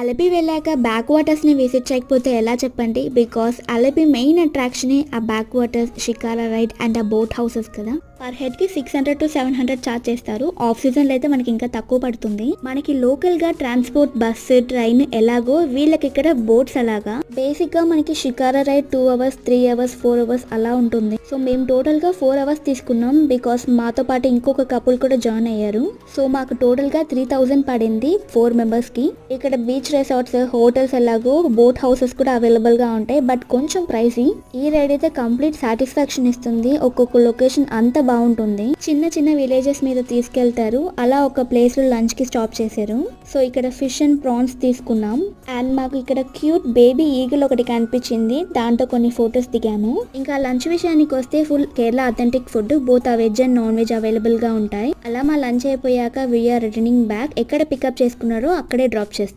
అలపి వెళ్ళాక back వాటర్స్ని visit చేయకపోతే ఎలా చెప్పండి. బికాస్ అలపి మెయిన్ అట్రాక్షనే ఆ backwaters, shikara ride and ఆ బోట్ హౌసెస్ కదా. పర్ హెడ్కి 600 to 700 ఛార్జ్ చేస్తారు. ఆఫ్ సీజన్లో అయితే మనకి ఇంకా తక్కువ పడుతుంది. మనకి లోకల్గా ట్రాన్స్పోర్ట్ బస్సు, ట్రైన్ ఎలాగో వీళ్ళకి ఇక్కడ బోట్స్ అలాగా. బేసిక్గా మనకి shikara ride 2 hours, 3 hours, 4 hours అలా ఉంటుంది. సో మేము టోటల్గా 4 hours తీసుకున్నాం. బికాస్ మాతో పాటు ఇంకొక కపుల్ కూడా జాయిన్ అయ్యారు. సో మాకు టోటల్గా 3000 పడింది 4 మెంబర్స్కి. ఇక్కడ బీచ్ రిసార్ట్స్, హోటల్స్ ఎలాగో బోట్ హౌసెస్ కూడా అవైలబుల్గా ఉంటాయి. బట్ కొంచెం ప్రైసీ. ఈ రైడ్ అయితే కంప్లీట్ సాటిస్ఫాక్షన్ ఇస్తుంది. ఒక్కొక్క లొకేషన్ అంత బాగుంటుంది. చిన్న చిన్న విలేజెస్ మీద తీసుకెళ్తారు. అలా ఒక ప్లేస్ లో లంచ్ కి స్టాప్ చేశారు. సో ఇక్కడ ఫిష్ అండ్ ప్రాన్స్ తీసుకున్నాం. అండ్ మాకు ఇక్కడ క్యూట్ బేబీ ఈగల్ ఒకటి కనిపించింది. దాంతో కొన్ని ఫొటోస్ దిగాము. ఇంకా లంచ్ విషయానికి వస్తే full Kerala authentic food, both ఆ veg and non veg available గా ఉంటాయి. అలా మా లంచ్ అయిపోయాక వీఆర్ రిటర్నింగ్ బ్యాక్. ఎక్కడ పికప్ చేసుకున్నారో అక్కడే డ్రాప్ చేస్తారు.